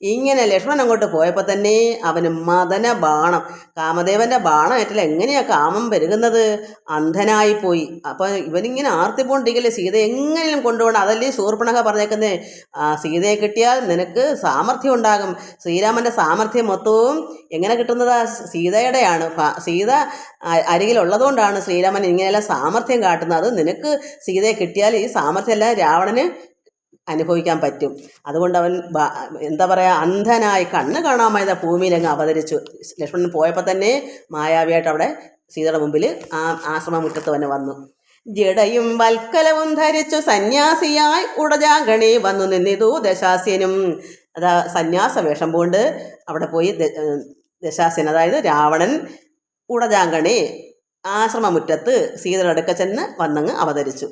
ഇങ്ങനെ ലക്ഷ്മണൻ അങ്ങോട്ട് പോയപ്പോൾ തന്നെ അവന് മദന ബാണം, കാമദേവന്റെ ബാണം ഏറ്റില്ല. എങ്ങനെയാ കാമം പെരുകുന്നത്? അന്ധനായിപ്പോയി. അപ്പം ഇവനിങ്ങനെ ആർത്തിപ്പോണ്ടിരിക്കല്ലേ സീതയെ എങ്ങനെയും കൊണ്ടുപോകണം. അതല്ലേ ശൂർപ്പണഖ പറഞ്ഞേക്കുന്നത്, സീതയെ കിട്ടിയാൽ നിനക്ക് സാമർഥ്യം ഉണ്ടാകും. ശ്രീരാമൻ്റെ സാമർഥ്യം മൊത്തവും എങ്ങനെ കിട്ടുന്നതാ? സീതയുടെയാണ്. സീത അരികിലുള്ളതുകൊണ്ടാണ് ശ്രീരാമൻ ഇങ്ങനെയെല്ലാം സാമർഥ്യം കാട്ടുന്നത്. നിനക്ക് സീതയെ കിട്ടിയാൽ ഈ സാമർഥ്യം എല്ലാം രാവണന് അനുഭവിക്കാൻ പറ്റും. അതുകൊണ്ട് അവൻ എന്താ പറയുക, അന്ധനായി കണ്ണ് കാണാമായത് ഭൂമിയിലങ്ങ് അവതരിച്ചു. ലക്ഷ്മണൻ പോയപ്പോൾ തന്നെ മായാവിയായിട്ട് അവിടെ സീതയുടെ മുമ്പിൽ ആ ആശ്രമമുറ്റത്ത് തന്നെ വന്നു. ജടയും വൽക്കലവും ധരിച്ചു സന്യാസിയായി ഉടജാങ്കണി വന്നു നിന്നിതു ദശാസ്യനും. അതാ സന്യാസ വേഷം കൊണ്ട് അവിടെ പോയി ദശാസ്യൻ, അതായത് രാവണൻ ഉടജാങ്കണി ആശ്രമമുറ്റത്ത് സീതയുടെ അടുക്ക ചെന്ന് വന്നങ്ങ് അവതരിച്ചു.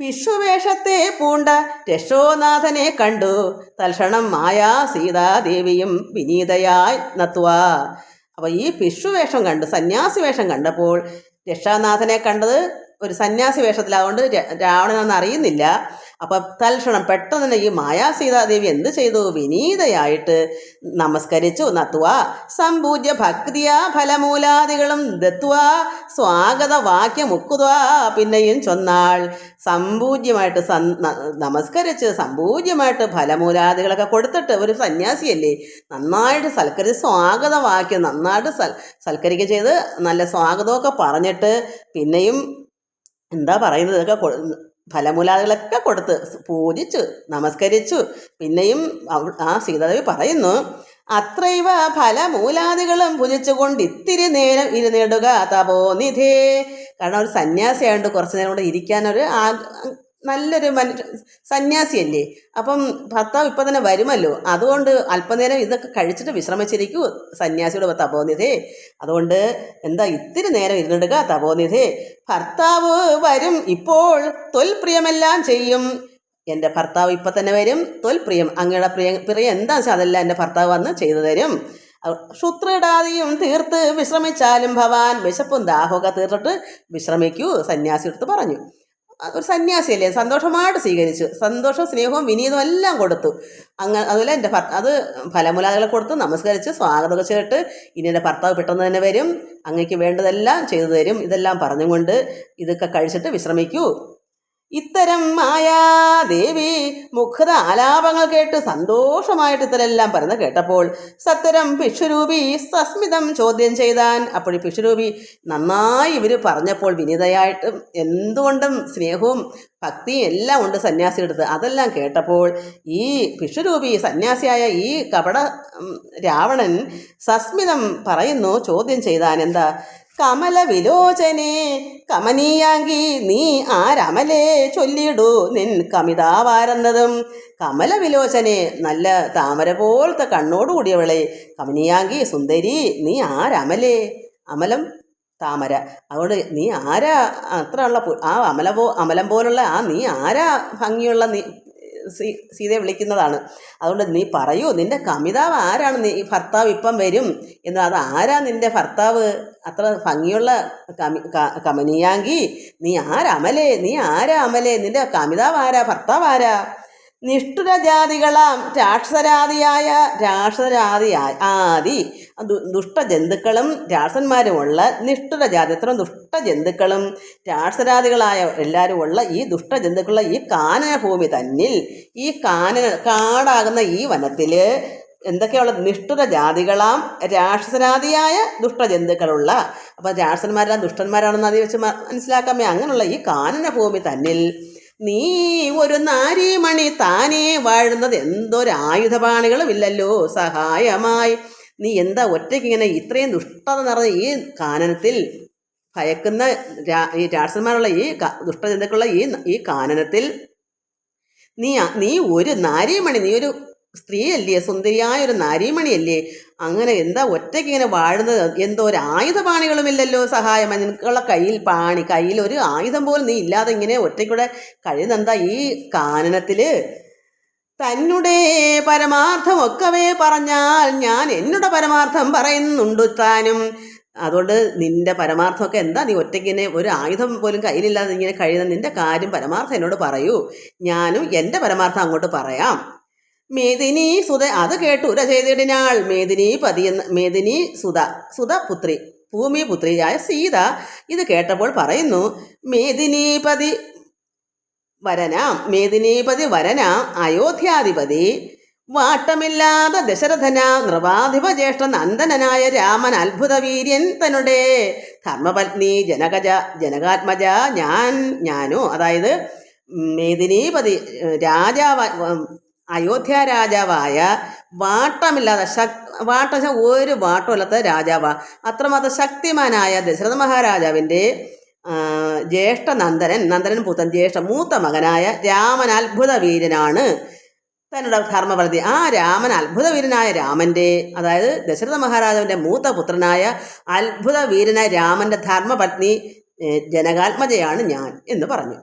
പിഷുവേഷത്തെ പൂണ്ട രക്ഷോനാഥനെ കണ്ടു തൽക്ഷണം മായാ സീതാദേവിയും വിനീതയായി നത്വാ. അപ്പോൾ ഈ പിഷുവേഷം കണ്ടു, സന്യാസി വേഷം കണ്ടപ്പോൾ രക്ഷാനാഥനെ കണ്ടത് ഒരു സന്യാസി വേഷത്തിലാകൊണ്ട് രാവണനൊന്നും അറിയുന്നില്ല. അപ്പം തൽക്ഷണം പെട്ടെന്ന് തന്നെ ഈ മായാ സീതാദേവി എന്ത് ചെയ്തു? വിനീതയായിട്ട് നമസ്കരിച്ചു. നത്വാ സംപൂജ്യ ഭക്തിയാ ഫലമൂലാദികളും ദത്വാ സ്വാഗത വാക്യം മുക്കുവാ. പിന്നെയും ചൊന്നാൾ സംപൂജ്യമായിട്ട് നമസ്കരിച്ച് സംപൂജ്യമായിട്ട് ഫലമൂലാദികളൊക്കെ കൊടുത്തിട്ട്, ഒരു സന്യാസിയല്ലേ, നന്നായിട്ട് സൽക്കരിച്ച് സ്വാഗതവാക്യം നന്നായിട്ട് സൽക്കരിക്കുക ചെയ്ത് നല്ല സ്വാഗതമൊക്കെ പറഞ്ഞിട്ട് പിന്നെയും എന്താ പറയുന്നത്, ഇതൊക്കെ ഫലമൂലാദികളൊക്കെ കൊടുത്ത് പൂജിച്ചു നമസ്കരിച്ചു. പിന്നെയും ആ സീതാദേവി പറയുന്നു, അത്രൈവ ഫലമൂലാദികളും ഭുജിച്ചുകൊണ്ട് ഇത്തിരി നേരം ഇരുന്നിടുക തപോനിധേ. കാരണം ഒരു സന്യാസിയായതുകൊണ്ട് കുറച്ച് നേരം കൊണ്ട് ഇരിക്കാനൊരു നല്ലൊരു സന്യാസിയല്ലേ. അപ്പം ഭർത്താവ് ഇപ്പം തന്നെ വരുമല്ലോ, അതുകൊണ്ട് അല്പനേരം ഇതൊക്കെ കഴിച്ചിട്ട് വിശ്രമിച്ചിരിക്കൂ സന്യാസിയുടെ തപോനിധേ. അതുകൊണ്ട് എന്താ ഇത്തിരി നേരം ഇരുന്നിടുക തപോനിധേ. ഭർത്താവ് വരും ഇപ്പോൾ തൊൽപ്രിയമെല്ലാം ചെയ്യും. എൻ്റെ ഭർത്താവ് ഇപ്പം തന്നെ വരും. തൊൽപ്രിയം, അങ്ങയുടെ പ്രിയം എന്താണെന്ന് വെച്ചാൽ അതെല്ലാം എൻ്റെ ഭർത്താവ് വന്ന് ചെയ്തു തരും. ക്ഷുത്രയിടാതെയും തീർത്ത് വിശ്രമിച്ചാലും ഭവാൻ. വിശപ്പും ദാഹമൊക്കെ തീർത്തിട്ട് വിശ്രമിക്കൂ സന്യാസി എടുത്ത് പറഞ്ഞു. ഒരു സന്യാസിയല്ലേ, സന്തോഷമായിട്ട് സ്വീകരിച്ചു. സന്തോഷവും സ്നേഹവും വിനീതവും എല്ലാം കൊടുത്തു. അതുപോലെ എൻ്റെ അത് ഫലമൂലാദികളെ കൊടുത്ത് നമസ്കരിച്ച് സ്വാഗതമൊക്കെ ചെയ്തിട്ട് ഇനി എൻ്റെ ഭർത്താവ് പെട്ടെന്ന് തന്നെ വരും, അങ്ങേക്ക് വേണ്ടതെല്ലാം ചെയ്തു തരും. ഇതെല്ലാം പറഞ്ഞുകൊണ്ട് ഇതൊക്കെ കഴിച്ചിട്ട് വിശ്രമിക്കൂ. ഇത്തരം മായാദേവി മുഖത ആലാപങ്ങൾ കേട്ട് സന്തോഷമായിട്ട് ഇത്തരെല്ലാം പറഞ്ഞ് കേട്ടപ്പോൾ സത്തരം ഭിക്ഷുരൂപി സസ്മിതം ചോദ്യം ചെയ്താൻ. അപ്പോൾ ഈ ഭിക്ഷുരൂപി നന്നായി ഇവർ പറഞ്ഞപ്പോൾ വിനീതയായിട്ടും എന്തുകൊണ്ടും സ്നേഹവും ഭക്തിയും എല്ലാം ഉണ്ട് സന്യാസി എടുത്ത്. അതെല്ലാം കേട്ടപ്പോൾ ഈ ഭിക്ഷുരൂപി സന്യാസിയായ ഈ കപട രാവണൻ സസ്മിതം പറയുന്നു, ചോദ്യം ചെയ്താൻ. എന്താ? കമല വിലോചനെ കമനീയാങ്കി നീ ആരമലേ ചൊല്ലിടൂ നിൻ കമിതാവാരെന്നതും. കമല വിലോചനെ, നല്ല താമര പോലത്തെ കണ്ണോടുകൂടിയവളെ, കമനീയാങ്കി സുന്ദരി, നീ ആരമലേ, അമലം താമര, അതുകൊണ്ട് നീ ആരാ അത്ര ഉള്ള ആ അമലം പോലുള്ള ആ നീ ആരാ ഭംഗിയുള്ള നീ സീതയെ വിളിക്കുന്നതാണ്. അതുകൊണ്ട് നീ പറയൂ, നിൻ്റെ കമിതാവ് ആരാണ്? നീ ഭർത്താവ് ഇപ്പം വരും എന്ന്, അത് ആരാ നിൻ്റെ ഭർത്താവ് അത്ര ഭംഗിയുള്ള കമനീയാങ്കി? നീ ആരമലേ, നീ ആരാ അമലേ, നിൻ്റെ കമിതാവ് ആരാ, ഭർത്താവ് ആരാ? നിഷ്ഠുരജാതികളാം ആദി ദുഷ്ടജന്തുക്കളും രാക്ഷസന്മാരുമുള്ള നിഷ്ഠുരജാതി, ഇത്രയും ദുഷ്ടജന്തുക്കളും രാക്ഷസരാദികളായ എല്ലാവരും ഉള്ള ഈ ദുഷ്ടജന്തുക്കളുള്ള ഈ കാനനഭൂമി തന്നിൽ, ഈ കാടാകുന്ന ഈ വനത്തിൽ എന്തൊക്കെയുള്ള നിഷ്ഠുരജാതികളാം രാക്ഷസരാദിയായ ദുഷ്ടജന്തുക്കളുള്ള, അപ്പം രാക്ഷസന്മാരെല്ലാം ദുഷ്ടന്മാരാണെന്ന് അത് വെച്ച് മനസ്സിലാക്കാമേ. അങ്ങനെയുള്ള ഈ കാനനഭൂമി തന്നിൽ നീ ഒരു നാരീമണി താനേ വാഴുന്നത് എന്തൊരായുധപാണികളും ഇല്ലല്ലോ സഹായമായി. നീ എന്താ ഒറ്റയ്ക്ക് ഇങ്ങനെ ഇത്രയും ദുഷ്ടത നിറഞ്ഞ ഈ കാനനത്തിൽ ഭയക്കുന്ന ഈ രാക്ഷസന്മാരുള്ള ഈ ദുഷ്ടജന്തുക്കളുള്ള ഈ കാനനത്തിൽ നീ ഒരു നാരീമണി, നീ ഒരു സ്ത്രീയല്ലേ, സുന്ദരിയായ ഒരു നാരീമണിയല്ലേ, അങ്ങനെ എന്താ ഒറ്റയ്ക്ക് ഇങ്ങനെ വാഴുന്നത്? എന്തോ ഒരു ആയുധപാണികളുമില്ലല്ലോ സഹായമായി. നിനക്കുള്ള കയ്യിൽ ഒരു ആയുധം പോലും നീ ഇല്ലാതെ ഇങ്ങനെ ഒറ്റയ്ക്കൂടെ കഴിയുന്നെന്താ ഈ കാനനത്തിൽ? തന്നെ പരമാർത്ഥമൊക്കവേ പറഞ്ഞാൽ ഞാൻ എന്നോട് പരമാർത്ഥം പറയുന്നുണ്ട് താനും. അതുകൊണ്ട് നിൻ്റെ പരമാർത്ഥമൊക്കെ എന്താ? നീ ഒറ്റയ്ക്കിനെ ഒരു ആയുധം പോലും കയ്യിലില്ലാതെ ഇങ്ങനെ കഴിയുന്ന നിൻ്റെ കാര്യം പരമാർത്ഥം എന്നോട് പറയൂ, ഞാനും എൻ്റെ പരമാർത്ഥം അങ്ങോട്ട് പറയാം. മേദിനി സുത അത് കേട്ട് ഉര ചെയ്തിടിനാൾ മേദിനി സുത പുത്രി ഭൂമിപുത്രിയായ സീത ഇത് കേട്ടപ്പോൾ പറയുന്നു, മേദിനീപതി വരനാം അയോധ്യാധിപതി വാട്ടമില്ലാതെ ദശരഥന നൃപാധിപ ജ്യേഷ്ഠ നന്ദനനായ രാമൻ അത്ഭുത വീര്യൻ തന്നുടെ ധർമ്മപത്നി ജനകാത്മജ ഞാനോ അതായത് മേദിനീപതി അയോധ്യ രാജാവായ വാട്ടമില്ലാതെ ഒരു വാട്ടമില്ലാത്ത രാജാവാ അത്രമാത്രം ശക്തിമാനായ ദശരഥ മഹാരാജാവിൻ്റെ ജ്യേഷ്ഠ നന്ദനൻ പുത്രൻ മൂത്ത മകനായ രാമൻ അത്ഭുത വീരനാണ് തന്നോട് ധർമ്മപത്നി. ആ രാമൻ അത്ഭുത വീരനായ രാമൻ്റെ അതായത് ദശരഥ മഹാരാജാവിൻ്റെ മൂത്ത പുത്രനായ അത്ഭുത വീരനായ രാമൻ്റെ ധർമ്മപത്നി ജനകാത്മജയാണ് ഞാൻ എന്ന് പറഞ്ഞു.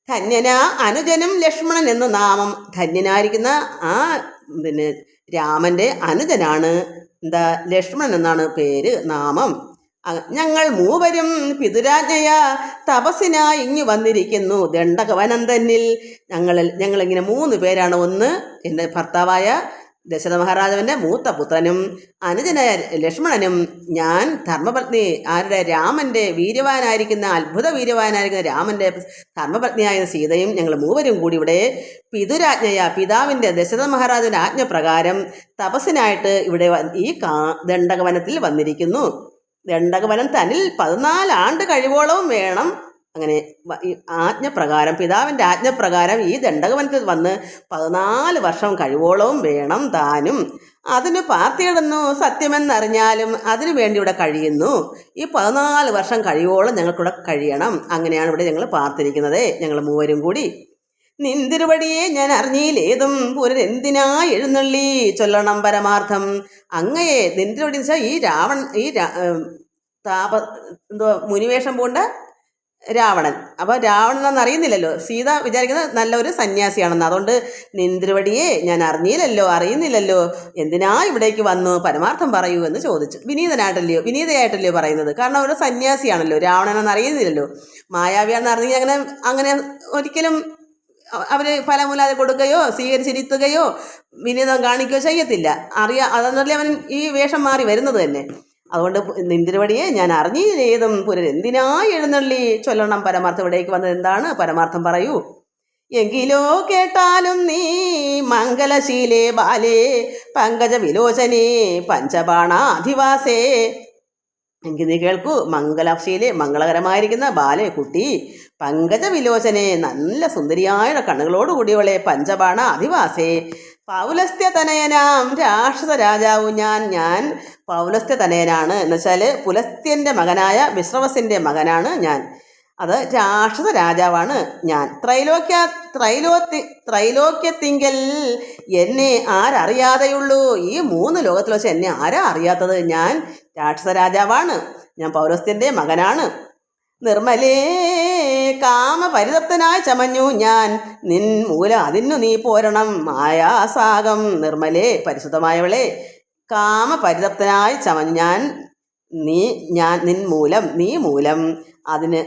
ധന്യനാ അനുജനും ലക്ഷ്മണൻ എന്ന് നാമം. ധന്യനായിരിക്കുന്ന ആ രാമൻ്റെ അനുജനാണ് ലക്ഷ്മണൻ എന്നാണ് പേര്, നാമം. ഞങ്ങൾ മൂവരും പിതുരാജ്ഞയ തപസ്സിനായി ഇങ്ങു വന്നിരിക്കുന്നു ദണ്ഡകവനം തന്നിൽ. ഞങ്ങളിങ്ങനെ 3 പേരാണ്. ഒന്ന് എൻ്റെ ഭർത്താവായ ദശരഥ മഹാരാജാവിൻ്റെ മൂത്ത പുത്രനും അനുജനായ ലക്ഷ്മണനും ഞാൻ ധർമ്മപത്നി രാമൻ്റെ അത്ഭുത വീര്യവാനായിരിക്കുന്ന രാമൻ്റെ ധർമ്മപത്നിയായ സീതയും ഞങ്ങൾ മൂവരും കൂടി ഇവിടെ പിതുരാജ്ഞയ പിതാവിൻ്റെ ദശരഥ മഹാരാജൻ്റെ ആജ്ഞപ്രകാരം തപസ്സിനായിട്ട് ഇവിടെ ഈ ദണ്ഡകവനത്തിൽ വന്നിരിക്കുന്നു. ദണ്ഡകവനം തന്നിൽ 14 ആണ്ട് കഴിവോളവും വേണം. അങ്ങനെ ആജ്ഞപ്രകാരം പിതാവിൻ്റെ ആജ്ഞപ്രകാരം ഈ ദണ്ഡകവനത്തിൽ വന്ന് 14 വർഷം കഴിവോളവും വേണം താനും. അതിന് പാർത്തിയിടുന്നു സത്യമെന്നറിഞ്ഞാലും അതിനു വേണ്ടി ഇവിടെ കഴിയുന്നു. ഈ 14 വർഷം കഴിവോളം ഞങ്ങൾക്കിവിടെ കഴിയണം. അങ്ങനെയാണ് ഇവിടെ ഞങ്ങൾ പാർത്തിരിക്കുന്നത്, ഞങ്ങൾ മൂവരും കൂടി. നിന്തിരുവടിയെ ഞാൻ അറിഞ്ഞില്ലേതും പുനരെന്തിനാ എഴുന്നള്ളി ചൊല്ലണം പരമാർത്ഥം. അങ്ങയെ നിന്തിരുവടി എന്ന് വെച്ചാൽ മുനിവേഷം പൂണ്ട രാവണൻ. അപ്പോൾ രാവണനെന്ന് അറിയുന്നില്ലല്ലോ, സീത വിചാരിക്കുന്നത് നല്ലൊരു സന്യാസിയാണെന്ന്. അതുകൊണ്ട് നിന്തിരുവടിയെ ഞാൻ അറിയുന്നില്ലല്ലോ, എന്തിനാ ഇവിടേക്ക് വന്നു, പരമാർത്ഥം പറയൂ എന്ന് ചോദിച്ചു. വിനീതയായിട്ടല്ലയോ പറയുന്നത്, കാരണം ഒരു സന്യാസിയാണല്ലോ, രാവണനെന്ന് അറിയുന്നില്ലല്ലോ. മായാവിയാണെന്ന് അറിഞ്ഞെങ്കിൽ അങ്ങനെ ഒരിക്കലും അവർ ഫലമൂലാതെ കൊടുക്കുകയോ സ്വീകരിച്ചിരുത്തുകയോ വിനീതം കാണിക്കുകയോ ചെയ്യത്തില്ല. അതെന്നല്ലേ അവൻ ഈ വേഷം മാറി വരുന്നത് തന്നെ. അതുകൊണ്ട് നിന്തിരുവടിയെ ഞാൻ അറിഞ്ഞില്ലേതും പുനരെന്തിനായി എഴുന്നള്ളി ചൊല്ലണം പരമാർത്ഥം. ഇവിടേക്ക് വന്നത് എന്താണ്, പരമാർത്ഥം പറയൂ. എങ്കിലോ കേട്ടാലും നീ മംഗലശീലേ ബാലേ പങ്കജ വിലോചനേ പഞ്ചബാണാധിവാസേ. എങ്കിൽ നീ കേൾക്കൂ, മംഗളകരമായിരിക്കുന്ന ബാലെ കുട്ടി, പങ്കജ വിലോചനെ നല്ല സുന്ദരിയായ കണ്ണുകളോട് കൂടിയവളെ, പഞ്ചബാണ അധിവാസേ, പൗലസ്ത്യ തനയനാം രാക്ഷസ രാജാവു ഞാൻ പൗലസ്ത്യ തനയനാണ് എന്ന് വെച്ചാൽ പുലസ്ത്യൻ്റെ മകനായ വിശ്രവസിൻ്റെ മകനാണ് ഞാൻ. അത് രാക്ഷസ രാജാവാണ് ഞാൻ. ത്രൈലോക്യത്തിങ്കൽ എന്നെ ആരറിയാതെയുള്ളൂ. ഈ 3 ലോകത്തിൽ വെച്ച് എന്നെ ആരാ അറിയാത്തത്? ഞാൻ രാക്ഷസ രാജാവാണ്, ഞാൻ പൗലസ്ത്യൻ്റെ മകനാണ്. നിർമ്മലേ കാമപരിതപ്തനായി ചമഞ്ഞു ഞാൻ നിൻ മൂല അതിന്നു നീ പോരണം മായാസാകം. നിർമ്മലേ പരിശുദ്ധമായവളെ, കാമപരിതപ്തനായി ചമഞ്ഞു ഞാൻ നീ മൂലം അതിന്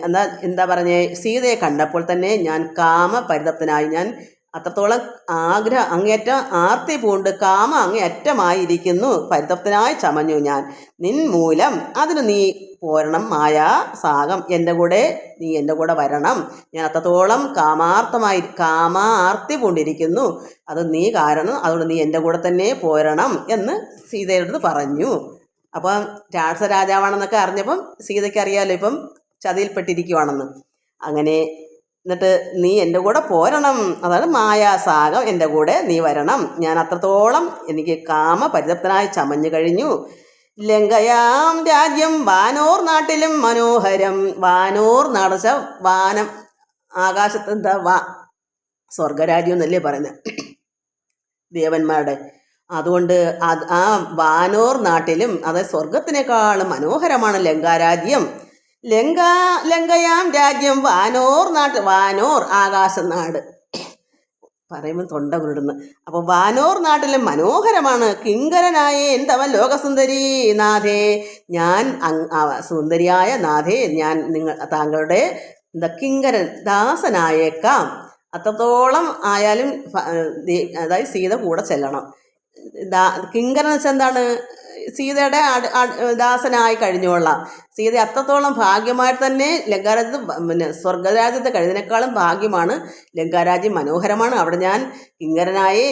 എന്താ പറഞ്ഞേ, സീതയെ കണ്ടപ്പോൾ തന്നെ ഞാൻ കാമപരിതപ്തനായി, ഞാൻ അത്രത്തോളം അങ്ങേറ്റം ആർത്തി പൂണ്ട് അങ്ങേയറ്റമായിരിക്കുന്നു, പരിതപ്തനായി ചമഞ്ഞു ഞാൻ. നിൻ മൂലം അതിന് നീ പോരണം മായാസാകം. നീ എൻ്റെ കൂടെ വരണം. ഞാൻ അത്രത്തോളം കാമാർത്തി പൂണ്ടിരിക്കുന്നു, അത് നീ കാരണം, അതുകൊണ്ട് നീ എൻ്റെ കൂടെ തന്നെ പോരണം എന്ന് സീതയോട് പറഞ്ഞു. അപ്പം രാക്ഷസ രാജാവാണെന്നൊക്കെ അറിഞ്ഞപ്പം സീതയ്ക്ക് അറിയാമല്ലോ ഇപ്പം ചതിയിൽപ്പെട്ടിരിക്കുവാണെന്ന്. അങ്ങനെ എന്നിട്ട് നീ എൻ്റെ കൂടെ പോരണം, അതാണ് മായാസാകം, എൻ്റെ കൂടെ നീ വരണം. ഞാൻ അത്രത്തോളം എനിക്ക് കാമപരിതപ്തനായി ചമഞ്ഞു കഴിഞ്ഞു. ലങ്കയാം രാജ്യം വാനോർ നാട്ടിലും മനോഹരം. വാനോർ നാടച്ച വാനം, ആകാശത്ത് സ്വർഗരാജ്യം എന്നല്ലേ പറയുന്നത് ദേവന്മാരുടെ. അതുകൊണ്ട് ആ വാനോർ നാട്ടിലും അതായത് സ്വർഗത്തിനേക്കാളും മനോഹരമാണ് ലങ്കാരാജ്യം. ലങ്കയാം രാജ്യം വാനോർ ആകാശനാട് പറയുമ്പോൾ തൊണ്ട കുരുടുന്നു. അപ്പോൾ വാനോർ നാട്ടിലും മനോഹരമാണ്. കിങ്കരനായ എന്തവൻ ലോകസുന്ദരി നാഥേ, ഞാൻ സുന്ദരിയായ നാഥേ, ഞാൻ താങ്കളുടെ കിങ്കരൻ ദാസനായേക്കാം. അത്രത്തോളം ആയാലും അതായത് സീത കൂടെ ചെല്ലണം. കിങ്കരൻ എന്ന് വെച്ചാൽ എന്താണ്? സീതയുടെ ദാസനായി കഴിഞ്ഞോളാം. സീത അത്രത്തോളം ഭാഗ്യമായിട്ട് തന്നെ ലങ്കാരാജ്യത്ത്, പിന്നെ സ്വർഗരാജ്യത്ത് കഴിഞ്ഞതിനേക്കാളും ഭാഗ്യമാണ് ലങ്കാരാജ്യം, മനോഹരമാണ്. അവിടെ ഞാൻ കിങ്കരനായി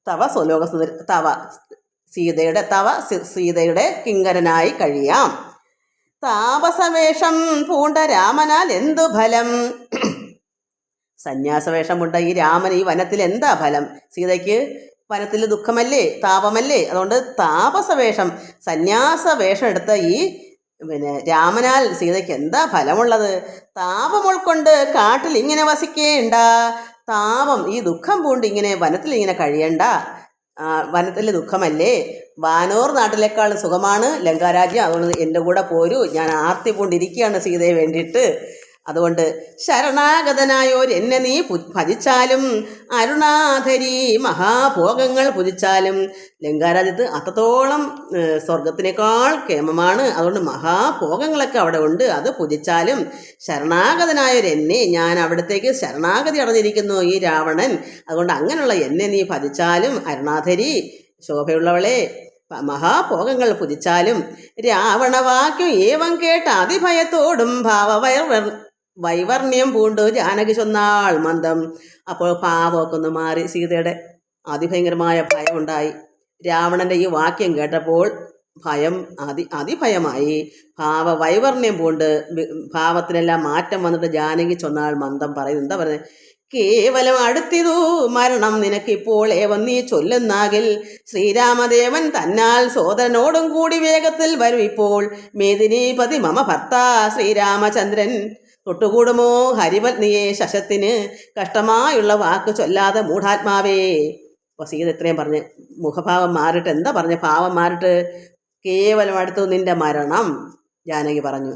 തവ സ്വലോകസുന്ദരി സീതയുടെ കിങ്കരനായി കഴിയാം. താപസവേഷം പൂണ്ട രാമനാൽ എന്തു ഫലം? സന്യാസവേഷമുണ്ട ഈ രാമൻ ഈ വനത്തിൽ എന്താ ഫലം? സീതയ്ക്ക് വനത്തിൽ ദുഃഖമല്ലേ, താപമല്ലേ? അതുകൊണ്ട് താപസവേഷം, സന്യാസവേഷം എടുത്ത ഈ രാമനാൽ സീതയ്ക്ക് എന്താ ഫലമുള്ളത്? താപം ഉൾക്കൊണ്ട് കാട്ടിൽ ഇങ്ങനെ വസിക്കേണ്ട, താപം ഈ ദുഃഖം പൂണ്ട് ഇങ്ങനെ വനത്തിൽ ഇങ്ങനെ കഴിയണ്ട. വനത്തിൽ ദുഃഖമല്ലേ? വാനോർ നാട്ടിലേക്കാൾ സുഖമാണ് ലങ്കാരാജ്യം. അതുകൊണ്ട് എൻ്റെ കൂടെ പോരൂ, ഞാൻ ആർത്തി പൂണ്ടിരിക്കുകയാണ് സീതയെ വേണ്ടിയിട്ട്. അതുകൊണ്ട് ശരണാഗതനായോർ എന്നെ നീ ഭജിച്ചാലും, അരുണാധരി മഹാഭോഗങ്ങൾ ഭുജിച്ചാലും, ലങ്കാരാജ്യത്ത് അത്രത്തോളം സ്വർഗത്തിനേക്കാൾ കേമമാണ്. അതുകൊണ്ട് മഹാഭോഗങ്ങളൊക്കെ അവിടെ ഉണ്ട്, അത് ഭുജിച്ചാലും ശരണാഗതനായോർ എന്നെ, ഞാൻ അവിടത്തേക്ക് ശരണാഗതി അടഞ്ഞിരിക്കുന്നു ഈ രാവണൻ. അതുകൊണ്ട് അങ്ങനെയുള്ള എന്നെ നീ ഭജിച്ചാലും, അരുണാധരി ശോഭയുള്ളവളെ, മഹാഭോഗങ്ങൾ ഭുജിച്ചാലും. രാവണവാക്യം ഏവം കേട്ട അതിഭയത്തോടും വൈവർണ്യം പൂണ്ടു ജാനകി ചൊന്നാൾ മന്ദം. അപ്പോൾ ഭാവമൊക്കെ ഒന്ന് മാറി, സീതയുടെ അതിഭയങ്കരമായ ഭയമുണ്ടായി. രാവണൻ്റെ ഈ വാക്യം കേട്ടപ്പോൾ ഭയം അതിഭയമായി. വൈവർണ്യം പൂണ്ട് ഭാവത്തിനെല്ലാം മാറ്റം വന്നിട്ട് ജാനകി ചൊന്നാൾ മന്ദം പറയുന്നു. എന്താ പറയുന്നത്? കേവലം അടുത്തിതു മരണം നിനക്കിപ്പോൾ ഏവം നീ ചൊല്ലുന്നാകിൽ, ശ്രീരാമദേവൻ തന്നാൽ സോദരനോടും കൂടി വേഗത്തിൽ വരും ഇപ്പോൾ. മേദിനീപതി മമ ഭർത്ത ശ്രീരാമചന്ദ്രൻ, തൊട്ടുകൂടുമോ ഹരിപത്നിയെ ശശത്തിന്, കഷ്ടമായുള്ള വാക്ക് ചൊല്ലാതെ മൂഢാത്മാവേ. അപ്പോൾ സീത ഇത്രയും പറഞ്ഞ് മുഖഭാവം മാറിയിട്ട് എന്താ പറഞ്ഞ? ഭാവം മാറിയിട്ട് കേവലം അടുത്തു നിന്റെ മരണം. ജാനകി പറഞ്ഞു,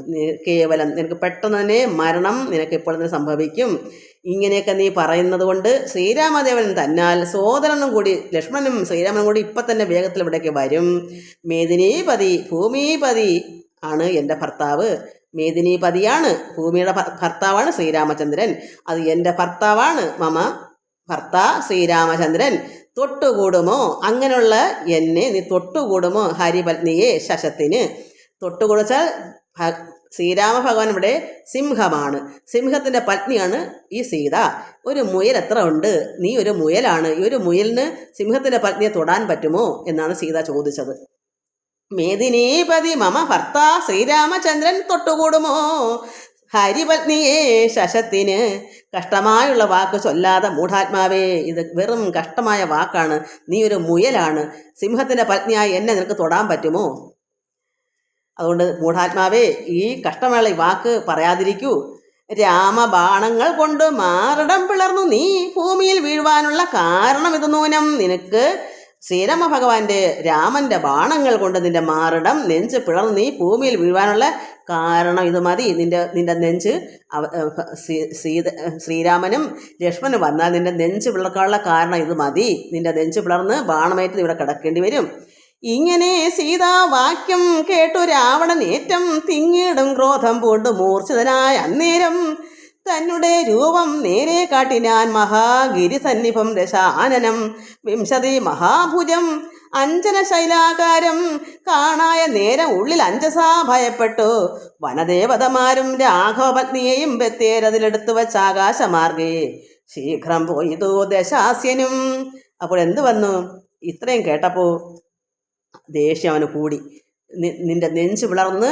കേവലം നിനക്ക് പെട്ടെന്ന് തന്നെ മരണം നിനക്ക് ഇപ്പോൾ തന്നെ സംഭവിക്കും. ഇങ്ങനെയൊക്കെ നീ പറയുന്നത് കൊണ്ട് ശ്രീരാമദേവൻ തന്നാൽ സോദരനും കൂടി, ലക്ഷ്മണനും ശ്രീരാമനും കൂടി ഇപ്പം തന്നെ വേഗത്തിൽ ഇവിടേക്ക് വരും. മേദിനീപതി ഭൂമിപതി ആണ് എൻ്റെ ഭർത്താവ്. മേദിനീപതിയാണ്, ഭൂമിയുടെ ഭർത്താവാണ് ശ്രീരാമചന്ദ്രൻ. അത് എൻ്റെ ഭർത്താവാണ്. മമ ഭർത്ത ശ്രീരാമചന്ദ്രൻ. തൊട്ടുകൂടുമോ, അങ്ങനെയുള്ള എന്നെ നീ തൊട്ടുകൂടുമോ ഹരിപത്നിയെ ശശത്തിന്? തൊട്ടുകൂടിച്ചാൽ ശ്രീരാമ ഭഗവാൻ ഇവിടെ സിംഹമാണ്, സിംഹത്തിൻ്റെ പത്നിയാണ് ഈ സീത. ഒരു മുയൽ എത്ര ഉണ്ട്? നീ ഒരു മുയലാണ്. ഈ ഒരു മുയലിന് സിംഹത്തിൻ്റെ പത്നിയെ തൊടാൻ പറ്റുമോ എന്നാണ് സീത ചോദിച്ചത്. മേദിനീപതി മമ ഭർത്ത ശ്രീരാമചന്ദ്രൻ, തൊട്ടുകൂടുമോ ഹരിപത്നിയെ ശശത്തിന്, കഷ്ടമായുള്ള വാക്ക് ചൊല്ലാതെ മൂഢാത്മാവേ. ഇത് വെറും കഷ്ടമായ വാക്കാണ്. നീ ഒരു മുയലാണ്, സിംഹത്തിൻ്റെ പത്നിയായി എന്നെ നിനക്ക് തൊടാൻ പറ്റുമോ? അതുകൊണ്ട് മൂഢാത്മാവേ, ഈ കഷ്ടമുള്ള ഈ വാക്ക് പറയാതിരിക്കൂ. രാമബാണങ്ങൾ കൊണ്ട് മാറിടം പിളർന്നു നീ ഭൂമിയിൽ വീഴുവാനുള്ള കാരണം ഇത് നൂനം. നിനക്ക് ശ്രീരാമ ഭഗവാന്റെ രാമൻ്റെ ബാണങ്ങൾ കൊണ്ട് നിന്റെ മാറിടം നെഞ്ച് പിളർന്ന് നീ ഭൂമിയിൽ വീഴുവാനുള്ള കാരണം ഇത് മതി. നിന്റെ നെഞ്ച് ശ്രീരാമനും ലക്ഷ്മണനും വന്നാൽ നിന്റെ നെഞ്ച് പിളർക്കാനുള്ള കാരണം ഇത് മതി. നിന്റെ നെഞ്ച് പിളർന്ന് ബാണമേറ്റ് ഇവിടെ കിടക്കേണ്ടി വരും. ഇങ്ങനെ സീതാവാക്യം കേട്ടു രാവണൻ ഏറ്റം തിങ്ങിടും ക്രോധം പൂണ്ട് മൂർച്ഛിതനായ അന്നേരം തന്നെ രൂപം നേരെ കാട്ടിനാൻ മഹാഗിരി സന്നിഭം ദശാനനം വിംശതി മഹാഭുജം അഞ്ജന ശൈലാകാരം കാണായ നേരം ഉള്ളിൽ അഞ്ജസാ ഭയപ്പെട്ടു. വനദേവതമാരും രാഘവപത്നിയെയും ബത്തേരതിലെടുത്തു വച്ച ആകാശമാർഗേ ശീഘ്രം പോയിതു ദശാസ്യനും. അപ്പോൾ എന്ത് വന്നു? ഇത്രയും കേട്ടപ്പോൾ ദേഷ്യം അവന് കൂടി. നിന്റെ നെഞ്ച് പിളർന്ന്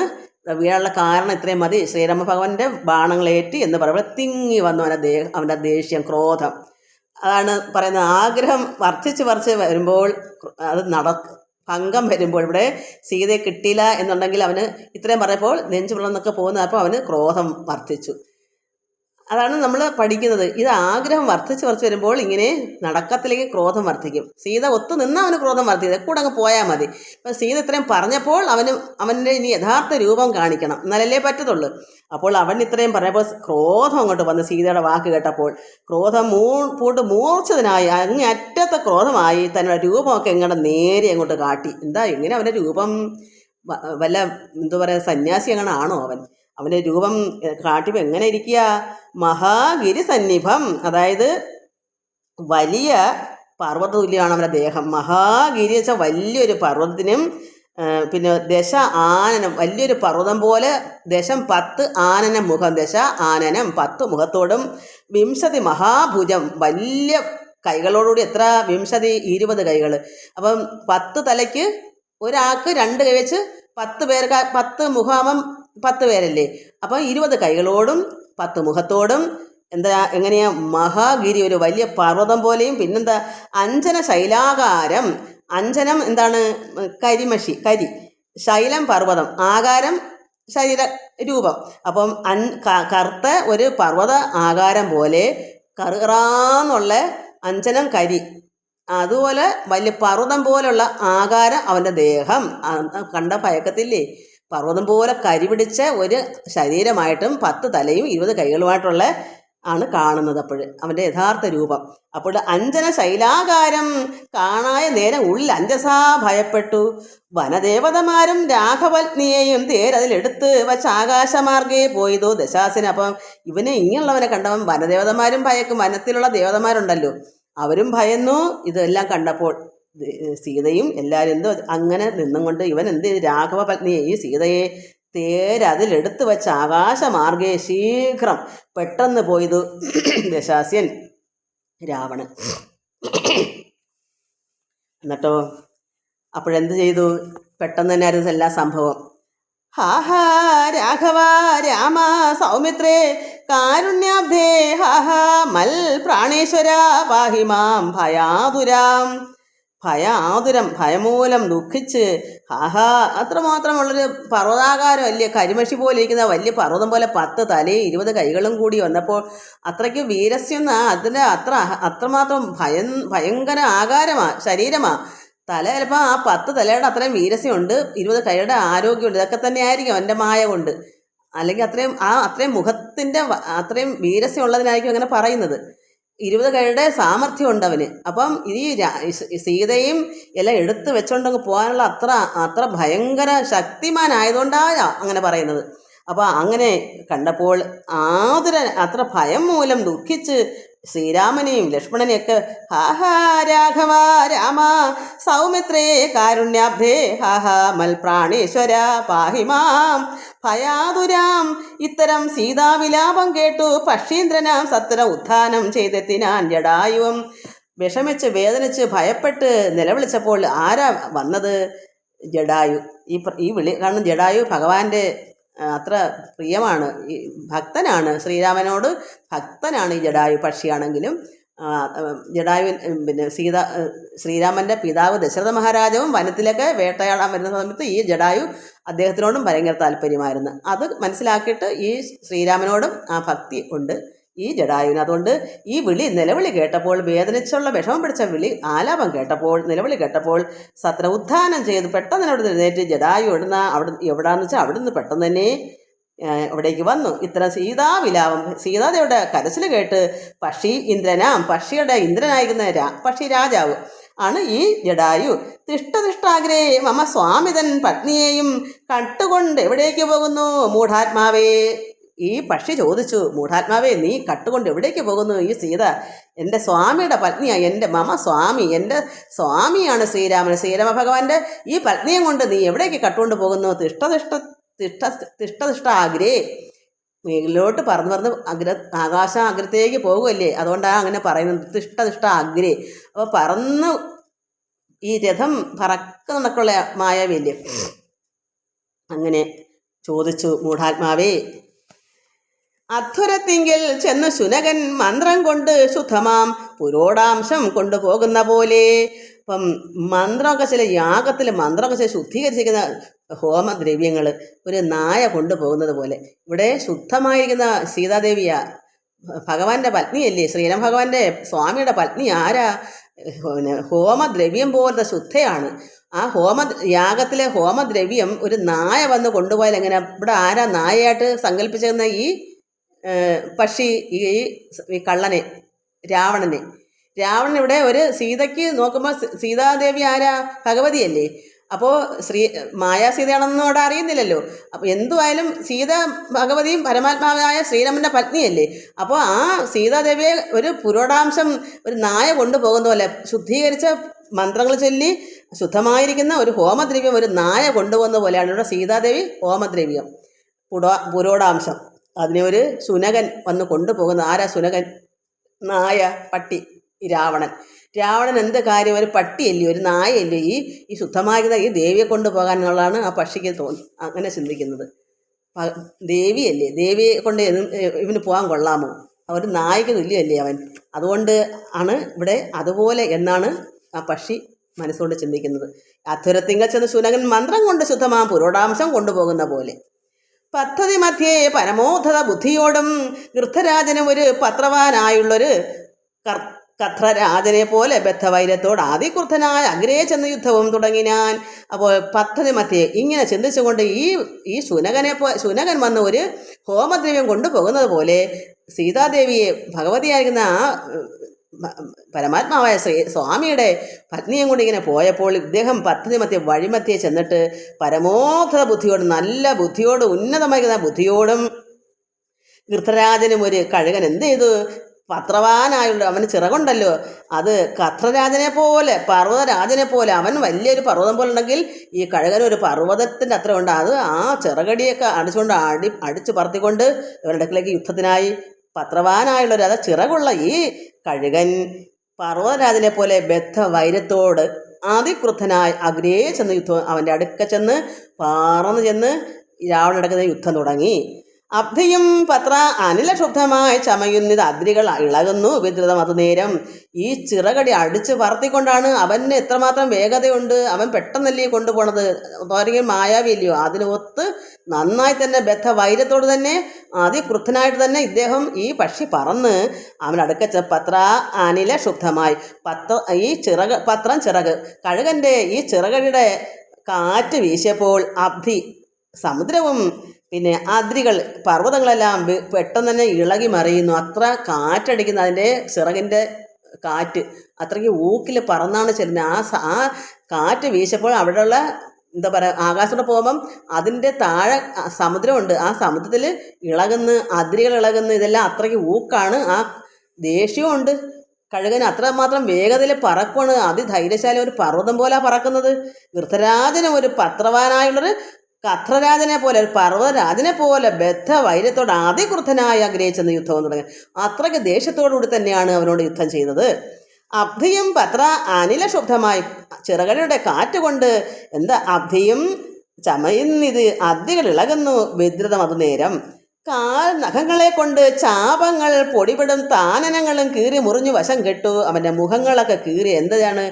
വീഴാനുള്ള കാരണം ഇത്രയും മതി. ശ്രീരാമ ഭഗവാന്റെ ബാണങ്ങളേറ്റ് എന്ന് പറയുമ്പോൾ തിങ്ങി വന്നു അവൻ്റെ ദേഷ്യം, ക്രോധം. അതാണ് പറയുന്നത്, ആഗ്രഹം വർദ്ധിച്ച് വരുമ്പോൾ അത് ഭംഗം വരുമ്പോൾ. ഇവിടെ സീതയെ കിട്ടിയില്ല എന്നുണ്ടെങ്കിൽ അവന് ഇത്രയും പറഞ്ഞപ്പോൾ നെഞ്ചു പിളർന്നൊക്കെ പോകുന്നപ്പോൾ അവന് ക്രോധം വർദ്ധിച്ചു. അതാണ് നമ്മൾ പഠിക്കുന്നത്. ഇത് ആഗ്രഹം വർദ്ധിച്ച് വരുമ്പോൾ ഇങ്ങനെ നടക്കത്തിലേക്ക് ക്രോധം വർദ്ധിക്കും. സീത ഒത്തു നിന്നാൽ അവന് ക്രോധം വർദ്ധിക്കും, കൂടെ അങ്ങ് പോയാൽ മതി. അപ്പം സീത ഇത്രയും പറഞ്ഞപ്പോൾ അവൻ്റെ ഇനി യഥാർത്ഥ രൂപം കാണിക്കണം, എന്നാലല്ലേ പറ്റത്തുള്ളൂ. അപ്പോൾ അവൻ ഇത്രയും പറഞ്ഞപ്പോൾ ക്രോധം അങ്ങോട്ട് വന്ന് സീതയുടെ വാക്ക് കേട്ടപ്പോൾ ക്രോധം പൂണ്ട് മൂർച്ഛിതനായി, അങ്ങേ അറ്റത്തെ ക്രോധമായി. തന്നോட രൂപമൊക്കെ എങ്ങനെ നേരെ അങ്ങോട്ട് കാട്ടി. എങ്ങനെ അവൻ്റെ രൂപം? വല്ല എന്താ പറയുക, സന്യാസി അങ്ങനെ ആണോ അവൻ? അവൻ്റെ രൂപം കാട്ടിയപ്പോൾ എങ്ങനെ ഇരിക്കുക? മഹാഗിരി സന്നിഭം, അതായത് വലിയ പർവ്വത തുല്യമാണ് അവൻ്റെ ദേഹം. മഹാഗിരി വെച്ചാൽ വലിയൊരു പർവ്വതത്തിനും പിന്നെ ദശ ആനനം, വലിയൊരു പർവ്വതം പോലെ ദശം 10 ആനനം മുഖം, ദശ ആനനം 10 മുഖത്തോടും, വിംശതി മഹാഭുജം, വലിയ കൈകളോടുകൂടി. എത്ര? വിംശതി 20 കൈകൾ. അപ്പം 10 തലയ്ക്ക് ഒരാൾക്ക് 2 കൈ വെച്ച് 10 പേർക്ക് 10 മുഖാമം 10 പേരല്ലേ. അപ്പം 20 കൈകളോടും 10 മുഖത്തോടും. എന്താ എങ്ങനെയാ? മഹാഗിരി, ഒരു വലിയ പർവ്വതം പോലെയും. പിന്നെന്താ? അഞ്ജന ശൈലാകാരം. അഞ്ജനം എന്താണ്? കരിമഷി, കരി. ശൈലം പർവ്വതം, ആകാരം ശരീര രൂപം. അപ്പം കറുത്ത ഒരു പർവ്വത ആകാരം പോലെ കറുകറാന്നുള്ള അഞ്ജനം കരി, അതുപോലെ വലിയ പർവ്വതം പോലുള്ള ആകാരം അവൻ്റെ ദേഹം. കണ്ട ഭയക്കത്തില്ലേ? പർവ്വതം പോലെ കരി പിടിച്ച ഒരു ശരീരമായിട്ടും 10 തലയും 20 കൈകളുമായിട്ടുള്ള ആണ് കാണുന്നത് അപ്പോൾ അവൻ്റെ യഥാർത്ഥ രൂപം. അപ്പോൾ അഞ്ജന ശൈലാകാരം കാണായ നേരം ഉള്ളിൽ അഞ്ജസാ ഭയപ്പെട്ടു. വനദേവതമാരും രാഘവത്നിയെയും തേരതിലെടുത്ത് വച്ച് ആകാശമാർഗേ പോയതോ ദശാസന. അപ്പം ഇവനെ ഇങ്ങനെയുള്ളവനെ കണ്ടവൻ വനദേവതമാരും ഭയക്കും. വനത്തിലുള്ള ദേവതമാരുണ്ടല്ലോ, അവരും ഭയന്നു. ഇതെല്ലാം കണ്ടപ്പോൾ സീതയും എല്ലാവരും എന്തോ അങ്ങനെ നിന്നും കൊണ്ട് ഇവൻ എന്ത് ചെയ്തു? രാഘവ പത്നിയെ, ഈ സീതയെ തേരതിലെടുത്ത് വെച്ച് ആകാശമാർഗേ ശീഘ്രം പെട്ടെന്ന് പോയതു ദശാസ്യൻ രാവണൻ. എന്നിട്ടോ അപ്പോഴെന്ത് ചെയ്തു? പെട്ടെന്ന് തന്നെ ആയിരുന്നു എല്ലാ സംഭവം. ഹാഹാ രാഘവ രാമ സൗമിത്രേ കാരുണ്യാബ്ധേ ഹാഹാ മൽ പ്രാണേശ്വര പാഹി മാം ഭയാതുരാം. ഭയാതുരം, ഭയമൂലം ദുഃഖിച്ച്. ഹാഹാ, അത്രമാത്രമുള്ളൊരു പർവ്വതാകാരം അല്ലേ, കരിമഷി പോലെ ഇരിക്കുന്ന വലിയ പർവ്വതം പോലെ 10 തലയും 20 കൈകളും കൂടി വന്നപ്പോൾ അത്രയ്ക്ക് വീരസ്യൊന്നും അതിന് അത്രമാത്രം ഭയങ്കര ആകാരമാണ്, ശരീരമാണ്. തല ചിലപ്പോൾ ആ 10 തലയുടെ അത്രയും വീരസ്യമുണ്ട്, 20 കൈയുടെ ആരോഗ്യമുണ്ട്. ഇതൊക്കെ തന്നെ ആയിരിക്കും എൻ്റെ മായ കൊണ്ട്. അല്ലെങ്കിൽ അത്രയും മുഖത്തിൻ്റെ അത്രയും വീരസ്യം ഉള്ളതിനായിരിക്കും അങ്ങനെ പറയുന്നത്. 20 കൈയുടെ സാമർഥ്യം ഉണ്ട് അവന്. അപ്പം ഈ സീതയും എല്ലാം എടുത്ത് വെച്ചോണ്ടങ്ങ് പോകാനുള്ള അത്ര ഭയങ്കര ശക്തിമാനായതുകൊണ്ടാണ് അങ്ങനെ പറയുന്നത്. അപ്പോൾ അങ്ങനെ കണ്ടപ്പോൾ അത്ര ഭയം മൂലം ദുഃഖിച്ച് ശ്രീരാമനെയും ലക്ഷ്മണനെയൊക്കെ ഹാഹാ രാഘവ രാമ സൗമിത്രേ കാരുണ്യാബ്ധേ ഹാഹാ മൽ പ്രാണേശ്വര പാഹിമാം ഭയാതുരാം. ഇത്തരം സീതാവിലാപം കേട്ടു പക്ഷീന്ദ്രനാം സത്വര ഉത്ഥാനം ചെയ്തെത്തിനാൻ ജടായുവും. വിഷമിച്ച് വേദനിച്ച് ഭയപ്പെട്ട് നിലവിളിച്ചപ്പോൾ ആരാ വന്നത്? ജടായു. ഈ വിളി കാരണം ജടായു ഭഗവാന്റെ അത്ര പ്രിയമാണ്, ഈ ഭക്തനാണ്, ശ്രീരാമനോട് ഭക്തനാണ് ഈ ജടായു. പക്ഷിയാണെങ്കിലും ജടായു പിന്നെ ശ്രീരാമൻ്റെ പിതാവ് ദശരഥ മഹാരാജാവും വനത്തിലൊക്കെ വേട്ടയാടാൻ വരുന്ന സമയത്ത് ഈ ജടായു അദ്ദേഹത്തിനോടും ഭയങ്കര താല്പര്യമായിരുന്നു. അത് മനസ്സിലാക്കിയിട്ട് ഈ ശ്രീരാമനോടും ആ ഭക്തി ഉണ്ട് ഈ ജടായുവിന്. അതുകൊണ്ട് ഈ നിലവിളി കേട്ടപ്പോൾ, വേദനിച്ചുള്ള വിഷമം പിടിച്ച ആലാപം കേട്ടപ്പോൾ, നിലവിളി കേട്ടപ്പോൾ സത്ര ഉത്ഥാനം ചെയ്ത് പെട്ടെന്ന് അവിടെ എഴുന്നേറ്റ് ജടായു എവിടാന്ന് വെച്ചാൽ അവിടെ നിന്ന് പെട്ടെന്ന് തന്നെ ഇവിടേക്ക് വന്നു. ഇത്തരം സീതാവിലാപം, സീതാദേവിയുടെ കരച്ചിൽ കേട്ട് പക്ഷിയുടെ ഇന്ദ്രനായിരിക്കുന്ന പക്ഷി രാജാവ് ആണ് ഈ ജടായു. തിഷ്ടതിഷ്ടാഗ്രേ മമ സ്വാമിതൻ പത്നിയെയും കട്ടുകൊണ്ട് എവിടേക്ക് പോകുന്നു മൂഢാത്മാവേ. ഈ പക്ഷി ചോദിച്ചു, മൂഢാത്മാവേ നീ കട്ടുകൊണ്ട് എവിടേക്ക് പോകുന്നു? ഈ സീത എൻ്റെ സ്വാമിയുടെ പത്നിയാണ്, എൻ്റെ സ്വാമി, എൻ്റെ സ്വാമിയാണ് ശ്രീരാമൻ. ശ്രീരാമ ഭഗവാന്റെ ഈ പത്നിയെ കൊണ്ട് നീ എവിടേക്ക് കട്ടുകൊണ്ട് പോകുന്നു? തിഷ്ടതിഷ്ട ആഗ്രേ. മേളിലോട്ട് പറന്ന് ആകാശാഗ്രത്തേക്ക് പോകുമല്ലേ, അതുകൊണ്ടാണ് അങ്ങനെ പറയുന്നത്, തിഷ്ടതിഷ്ട ആഗ്രേ. അപ്പോൾ പറന്ന് ഈ രഥം പറക്കുന്നതൊക്കെയുള്ള മായാവില്ലേ. അങ്ങനെ ചോദിച്ചു മൂഢാത്മാവേ. അധ്വരത്തിങ്കിൽ ചെന്ന് ശുനകൻ മന്ത്രം കൊണ്ട് ശുദ്ധമാം പുരോടാംശം കൊണ്ടുപോകുന്ന പോലെ. ഇപ്പം മന്ത്രമൊക്കെ ചില യാഗത്തിൽ മന്ത്രമൊക്കെ ചില ശുദ്ധീകരിച്ചിരിക്കുന്ന ഹോമദ്രവ്യങ്ങൾ ഒരു നായ കൊണ്ടുപോകുന്നത് പോലെ ഇവിടെ ശുദ്ധമായിരിക്കുന്ന സീതാദേവിയ ഭഗവാന്റെ പത്നിയല്ലേ, ശ്രീരാമ ഭഗവാന്റെ സ്വാമിയുടെ പത്നി ആരാ? ഹോമദ്രവ്യം പോലത്തെ ശുദ്ധയാണ്. ആ യാഗത്തിലെ ഹോമദ്രവ്യം ഒരു നായ വന്ന് കൊണ്ടുപോയാൽ എങ്ങനെ? ഇവിടെ ആരാ നായയായിട്ട് സങ്കല്പിച്ചിരുന്ന? ഈ പക്ഷി, ഈ കള്ളനെ, രാവണൻ ഇവിടെ ഒരു സീതയ്ക്ക് നോക്കുമ്പോൾ സീതാദേവി ആരാ? ഭഗവതിയല്ലേ. അപ്പോൾ മായാസീതയാണെന്നും അവിടെ അറിയുന്നില്ലല്ലോ. അപ്പോൾ എന്തുമായാലും സീത ഭഗവതിയും പരമാത്മാവായ ശ്രീരാമൻ്റെ പത്നിയല്ലേ. അപ്പോൾ ആ സീതാദേവിയെ ഒരു പുരോടാംശം ഒരു നായ കൊണ്ടുപോകുന്ന പോലെ ശുദ്ധീകരിച്ച മന്ത്രങ്ങൾ ചൊല്ലി ശുദ്ധമായിരിക്കുന്ന ഒരു ഹോമദ്രവ്യം ഒരു നായ കൊണ്ടുപോകുന്ന പോലെയാണ് ഇവിടെ സീതാദേവി ഹോമദ്രവ്യം പുരോടാംശം. അതിനെ ഒരു ശുനകൻ വന്ന് കൊണ്ടുപോകുന്ന ആരാ ശുനകൻ? നായ, പട്ടി, രാവണൻ എന്ത് കാര്യം, ഒരു പട്ടിയല്ലേ ഒരു നായയല്ലേ ഈ ശുദ്ധമാകുന്ന ഈ ദേവിയെ കൊണ്ടുപോകാൻ എന്നുള്ളതാണ് ആ പക്ഷിക്ക് അങ്ങനെ ചിന്തിക്കുന്നത്. ദേവിയല്ലേ, ദേവിയെ കൊണ്ട് ഇവന് പോകാൻ കൊള്ളാമോ? ഒരു നായക്ക് തുല്യമല്ലേ അവൻ. അതുകൊണ്ട് ആണ് ഇവിടെ അതുപോലെ എന്നാണ് ആ പക്ഷി മനസ്സുകൊണ്ട് ചിന്തിക്കുന്നത്. അധുരത്തിങ്കൾ ചെന്ന് ശുനകൻ മന്ത്രം കൊണ്ട് ശുദ്ധമാം പുരോടാംശം കൊണ്ടുപോകുന്ന പോലെ. പദ്ധതി മധ്യേ പരമോദ്ധത ബുദ്ധിയോടും ഗൃദ്ധരാജനും ഒരു പത്രവാനായുള്ളൊരു കത്രരാജനെ പോലെ ബദ്ധവൈരത്തോട് ആദിക്രുദ്ധനായ അഗ്രേ ചെന്ന് യുദ്ധവും തുടങ്ങിനാൻ. അപ്പോൾ പദ്ധതി മധ്യേ ഇങ്ങനെ ചിന്തിച്ചുകൊണ്ട് ഈ ശുനകൻ വന്ന് ഒരു ഹോമദ്രവ്യം കൊണ്ടുപോകുന്നത് പോലെ സീതാദേവിയെ ഭഗവതിയായിരിക്കുന്ന ആ പരമാത്മാവായ സ്വാമിയുടെ പത്നിയും കൂടി ഇങ്ങനെ പോയപ്പോൾ ഇദ്ദേഹം പദ്ധതി മധ്യ വഴിമധ്യേ ചെന്നിട്ട് പരമോദ്ധത ബുദ്ധിയോടും നല്ല ബുദ്ധിയോട് ഉന്നതമായിരിക്കുന്ന ബുദ്ധിയോടും ഗൃദ്ധരാജനും ഒരു കഴുകൻ എന്ത് ചെയ്തു? പത്രവാനായുള്ള അവന് ചിറകുണ്ടല്ലോ, അത് കത്രരാജനെ പോലെ പർവ്വതരാജനെ പോലെ അവൻ വലിയൊരു പർവ്വതം പോലെ ഉണ്ടെങ്കിൽ ഈ കഴുകൻ ഒരു പർവ്വതത്തിൻ്റെ അത്ര ഉണ്ട്. അത് ആ ചിറകടിയൊക്കെ അടിച്ചുകൊണ്ട് അടിച്ചു പറത്തിക്കൊണ്ട് ഇവരുടെ അടുക്കിലേക്ക് യുദ്ധത്തിനായി പത്രവാനായുള്ളൊരു അത് ചിറകുള്ള ഈ കഴുകൻ പർവ്വതരാജനെ പോലെ ബദ്ധവൈരത്തോട് അതിക്രുദ്ധനായി അഗ്രേ ചെന്ന് യുദ്ധം അവൻ്റെ അടുക്ക ചെന്ന് പറന്ന് ചെന്ന് രാവണടക്കുന്ന യുദ്ധം തുടങ്ങി. അബ്ധിയും പത്ര അനിലക്ഷുബ്ധമായി ചമയുന്നിത് അദ്രികൾ ഇളകുന്നു വിദ്രുതം. അതുനേരം ഈ ചിറകടി അടിച്ച് പറത്തിക്കൊണ്ടാണ് അവന് എത്രമാത്രം വേഗതയുണ്ട്. അവൻ പെട്ടെന്നല്ലേ കൊണ്ടുപോണത്, തോരെങ്കിൽ മായാവില്ലയോ. അതിനൊത്ത് നന്നായി തന്നെ ബദ്ധവൈരത്തോട് തന്നെ അതിക്രുദ്ധനായിട്ട് തന്നെ ഇദ്ദേഹം ഈ പക്ഷി പറന്ന് അവനടുക്ക പത്ര അനില ക്ഷുബ്ധമായി പത്രം ചിറക് കഴുകൻ്റെ ഈ ചിറകടിയുടെ കാറ്റ് വീശിയപ്പോൾ അബ്ധി സമുദ്രവും പിന്നെ അദ്രികൾ പർവ്വതങ്ങളെല്ലാം പെട്ടെന്ന് തന്നെ ഇളകി മറിയുന്നു. അത്ര കാറ്റടിക്കുന്ന അതിൻ്റെ ചിറകിൻ്റെ കാറ്റ് അത്രയ്ക്ക് ഊക്കിൽ പറന്നാണ് ചെല്ലുന്നത്. ആ കാറ്റ് വീശപ്പോൾ അവിടെയുള്ള എന്താ പറയുക, ആകാശത്തോടെ പോകുമ്പം അതിൻ്റെ താഴെ സമുദ്രമുണ്ട്, ആ സമുദ്രത്തിൽ ഇളകുന്ന അദ്രികൾ ഇളകുന്ന ഇതെല്ലാം അത്രയ്ക്ക് ഊക്കാണ്. ആ ദേഷ്യമുണ്ട് കഴുകന്, അത്രമാത്രം വേഗതയിൽ പറക്കുവാണ്. അതിധൈര്യശാലി ഒരു പർവ്വതം പോലെ പറക്കുന്നത്. ഗൃദ്ധരാജനും ഒരു പത്രവാനായുള്ളൊരു കത്രരാജനെ പോലെ ഒരു പർവ്വതരാജനെ പോലെ ബദ്ധവൈരത്തോട് അതിക്രുദ്ധനായി ആഗ്രഹിച്ചെന്ന് യുദ്ധം തുടങ്ങി. അത്രയ്ക്ക് ദേഷ്യത്തോടുകൂടി തന്നെയാണ് അവനോട് യുദ്ധം ചെയ്തത്. അബ്ധിയും പത്ര അനിലക്ഷുബ്ധമായി ചിറകടിയുടെ കാറ്റുകൊണ്ട് എന്താ അബ്ധിയും ചമയുന്നിത് അദ്രികൾ ഇളകുന്നു വിദ്രുതം. അതുനേരം കാൽ നഖങ്ങളെ കൊണ്ട് ചാപങ്ങൾ പൊടിപെടും താനനങ്ങളും കീറി മുറിഞ്ഞു വശം കെട്ടു. അവൻ്റെ മുഖങ്ങളൊക്കെ കീറി. എന്താണ്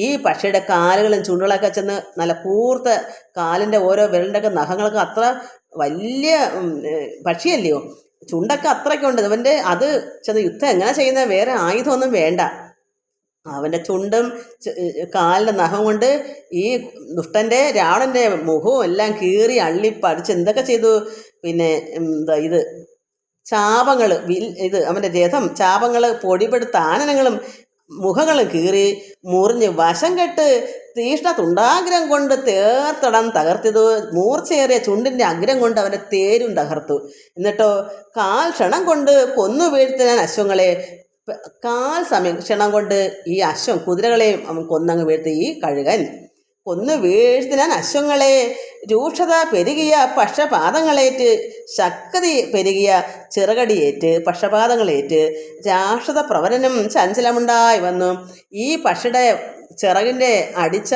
ഈ പക്ഷിയുടെ കാലുകളും ചുണ്ടുകളൊക്കെ ചെന്ന് നല്ല കൂർത്ത കാലിൻ്റെ ഓരോ വിരലിൻ്റെയൊക്കെ നഖങ്ങളൊക്കെ അത്ര വലിയ പക്ഷിയല്ലയോ, ചുണ്ടൊക്കെ അത്രയ്ക്കുണ്ട് അവൻ്റെ. അത് ചെന്ന് യുദ്ധം എങ്ങനെ ചെയ്യുന്നത്? വേറെ ആയുധമൊന്നും വേണ്ട. അവൻ്റെ ചുണ്ടും കാലിൻ്റെ നഖം കൊണ്ട് ഈ ദുഷ്ടൻ്റെ രാവണൻ്റെ മുഖവും എല്ലാം കീറി അള്ളിപ്പടിച്ച് എന്തൊക്കെ ചെയ്തു. പിന്നെ എന്താ ചാപങ്ങൾ അവൻ്റെ രഥം ചാപങ്ങൾ പൊടിപെടുത്ത ആനനങ്ങളും മുഖങ്ങളും കീറി മുറിഞ്ഞ് വശം കെട്ട് തീഷ്ണ തുണ്ടാഗ്രം കൊണ്ട് തേർത്തടം തകർത്തിതു. മൂർച്ചയേറിയ ചുണ്ടിൻ്റെ അഗ്രം കൊണ്ട് അവൻ്റെ തേരും തകർത്തു. എന്നിട്ടോ കാൽ ക്ഷണം കൊണ്ട് കൊന്നു വീഴ്ത്താൻ അശ്വങ്ങളെ ക്ഷണം കൊണ്ട് ഈ കുതിരകളെയും അവൻ കൊന്നങ്ങ് വീഴ്ത്തി. ഈ കഴുകൻ കൊന്നു വീഴ്ത്തിനാൻ അശ്വങ്ങളെ രൂക്ഷത പെരുകിയ പക്ഷപാതങ്ങളേറ്റ് ശക്തി പെരുകിയ ചിറകടിയേറ്റ് പക്ഷപാതങ്ങളേറ്റ് രാക്ഷസ പ്രവരനും ചഞ്ചലമുണ്ടായി വന്നു. ഈ പക്ഷിയുടെ ചിറകിൻ്റെ അടിച്ച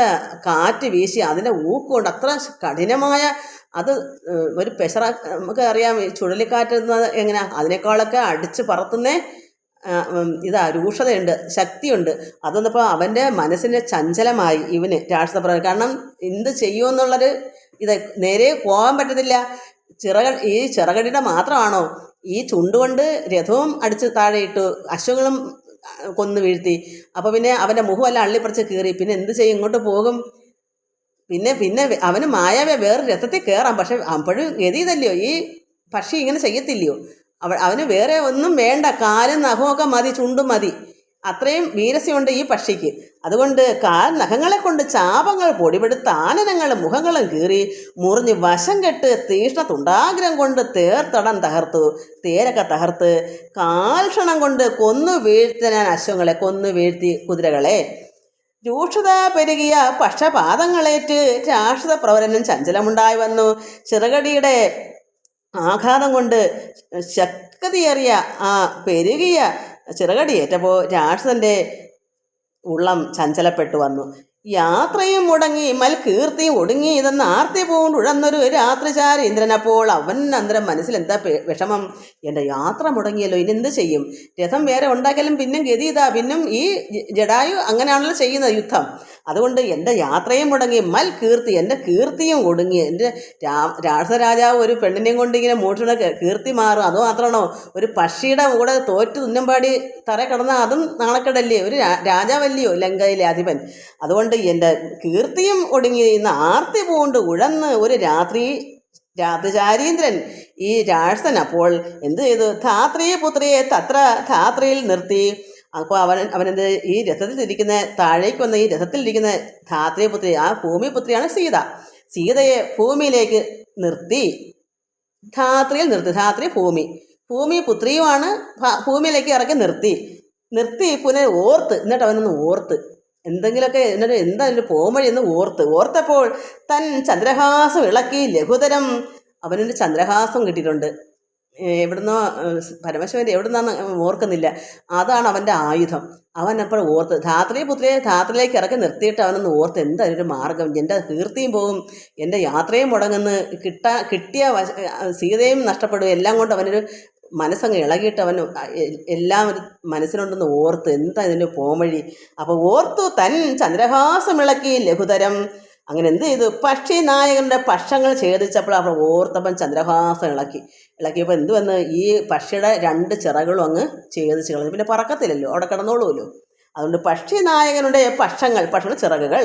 കാറ്റ് വീശി അതിൻ്റെ ഊക്കുകൊണ്ട് അത്ര കഠിനമായ അത് ഒരു നമുക്ക് അറിയാം ചുഴലിക്കാറ്റ് എങ്ങനെയാ അതിനേക്കാളൊക്കെ അടിച്ച് പറത്തുന്നേ രൂക്ഷതയുണ്ട്, ശക്തിയുണ്ട്. അതൊന്നിപ്പോൾ അവൻ്റെ മനസ്സിൻ്റെ ചഞ്ചലമായി ഇവന് രാക്ഷസപ്രവർ. കാരണം എന്ത് ചെയ്യുമെന്നുള്ളൊരു നേരെ പോകാൻ പറ്റത്തില്ല. ഈ ചിറകടിയുടെ മാത്രമാണോ, ഈ ചുണ്ടുകൊണ്ട് രഥവും അടിച്ച് താഴെയിട്ടു, അശ്വങ്ങളും കൊന്നു വീഴ്ത്തി. അപ്പോൾ പിന്നെ അവൻ്റെ മുഖമെല്ലാം അള്ളിപ്പറിച്ച് കീറി. പിന്നെ എന്ത് ചെയ്യും? ഇങ്ങോട്ട് പോകും. പിന്നെ അവന് മായാവേ വേറെ രഥത്തിൽ കയറാം. പക്ഷെ അപ്പോഴും ഗതിയിതല്ലയോ, ഈ പക്ഷി ഇങ്ങനെ ചെയ്യത്തില്ലയോ. അവന് വേറെ ഒന്നും വേണ്ട, കാലും നഖമൊക്കെ മതി, ചുണ്ടും മതി. അത്രയും വീരസ്യമുണ്ട് ഈ പക്ഷിക്ക്. അതുകൊണ്ട് കാൽ നഖങ്ങളെ കൊണ്ട് ചാപങ്ങൾ പൊടിപെടുത്ത ആനനങ്ങളും മുഖങ്ങളും കീറി മുറിഞ്ഞ് വശം കെട്ട് തീഷ്ണ തുണ്ടാഗ്രം കൊണ്ട് തേർത്തടം തകർത്തു, തേരൊക്കെ തകർത്ത് കാൽക്ഷണം കൊണ്ട് കൊന്നു വീഴ്ത്താൻ അശ്വങ്ങളെ കൊന്നു വീഴ്ത്തി കുതിരകളെ. രൂക്ഷത പെരുകിയ പക്ഷപാതങ്ങളേറ്റ് രാക്ഷസ പ്രവരനും ചഞ്ചലമുണ്ടായി വന്നു. ചിറകടിയുടെ ആഘാതം കൊണ്ട് ശക്തിയേറിയ പെരുകിയ ചിറകടിയേറ്റപ്പോൾ രാക്ഷസന്റെ ഉള്ളം ചഞ്ചലപ്പെട്ടു വന്നു. യാത്രയും മുടങ്ങി മൽകീർത്തിയും ഒടുങ്ങി ഇതെന്ന് ആർത്തി പൂണ്ടുഴന്നൊരു രാത്രിചാര ഇന്ദ്രൻ. അപ്പോൾ അവൻ അന്തരം മനസ്സിൽ എന്താ വിഷമം, എൻ്റെ യാത്ര മുടങ്ങിയല്ലോ, ഇനി എന്ത് ചെയ്യും? രഥം വേറെ ഉണ്ടാക്കിയാലും പിന്നും ഗതി ഇതാ, പിന്നും ഈ ജടായു അങ്ങനെയാണല്ലോ ചെയ്യുന്നത് യുദ്ധം. അതുകൊണ്ട് എൻ്റെ യാത്രയും മുടങ്ങി മൽകീർത്തി, എൻ്റെ കീർത്തിയും ഒടുങ്ങി. എൻ്റെ രാക്ഷസരാജാവ് ഒരു പെണ്ണിനെയും കൊണ്ട് ഇങ്ങനെ മോഷണ കീർത്തി മാറും. അത് മാത്രമാണോ, ഒരു പക്ഷിയുടെ കൂടെ തോറ്റ് തുന്നമ്പാടി തറ കിടന്നാൽ അതും നാണക്കെടല്ലേ, ഒരു രാജാവല്ലയോ ലങ്കയിലെ അധിപൻ. അതുകൊണ്ട് എൻ്റെ കീർത്തിയും ഒടുങ്ങി ഇന്ന് ആർത്തി പൂണ്ട് ഉഴന്ന് ഒരു രാത്രിചാരീന്ദ്രൻ ഈ രാക്ഷസൻ അപ്പോൾ എന്ത് ചെയ്തു, ധാത്രിയെ പുത്രിയെ തത്ര ധാത്രിയിൽ നിർത്തി. അപ്പോൾ അവനെന്ത്, ഈ രഥത്തിലിരിക്കുന്ന താഴേക്ക് വന്ന ഈ രഥത്തിലിരിക്കുന്ന ധാത്രിയെ പുത്രി, ആ ഭൂമിപുത്രിയാണ് സീത. സീതയെ ഭൂമിയിലേക്ക് നിർത്തി, ധാത്രിയിൽ നിർത്തി. ധാത്രി ഭൂമി പുത്രിയുമാണ്. ഭൂമിയിലേക്ക് ഇറക്കി നിർത്തി പുനഃ ഓർത്ത്, എന്നിട്ട് അവനൊന്ന് ഓർത്ത് എന്തെങ്കിലുമൊക്കെ എന്നിട്ട് എന്താ അതിൻ്റെ പോമഴി എന്ന് ഓർത്തപ്പോൾ തൻ ചന്ദ്രഹാസം ഇളക്കി ലഘുതരം. അവനൊരു ചന്ദ്രഹാസം കിട്ടിയിട്ടുണ്ട്. എവിടുന്നോ പരമശിവൻ്റെ എവിടുന്നാന്ന് ഓർക്കുന്നില്ല. അതാണ് അവൻ്റെ ആയുധം. അവൻ അപ്പോൾ ഓർത്ത് പുത്രിയെ ധാത്രിയിലേക്ക് ഇറക്കി നിർത്തിയിട്ട് അവനൊന്ന് ഓർത്ത് എന്താ ഒരു മാർഗം, എൻ്റെ കീർത്തിയും പോകും, എൻ്റെ യാത്രയും മുടങ്ങുന്നു, കിട്ടിയ സീതയും നഷ്ടപ്പെടും. എല്ലാം കൊണ്ട് അവനൊരു മനസ്സങ്ങ് ഇളകിയിട്ട് അവൻ എല്ലാം ഒരു മനസ്സിലുണ്ടെന്ന് ഓർത്ത് എന്താ ഇതിൻ്റെ പോമഴി. അപ്പോൾ ഓർത്തു തൻ ചന്ദ്രഹാസം ഇളക്കി ലഘുതരം. അങ്ങനെ എന്ത് ചെയ്തു, പക്ഷി നായകൻ്റെ പക്ഷങ്ങൾ ഛേദിച്ചപ്പോൾ അവിടെ ഓർത്തപ്പൻ ചന്ദ്രഹാസം ഇളക്കിയപ്പോൾ എന്ത് വന്ന്, ഈ പക്ഷിയുടെ 2 ചിറകളും അങ്ങ് ഛേദിച്ച് കളഞ്ഞു. പിന്നെ പറക്കത്തില്ലല്ലോ, അവിടെ കിടന്നോളൂല്ലോ. അതുകൊണ്ട് പക്ഷി നായകനുടെ പക്ഷങ്ങൾ ചിറകുകൾ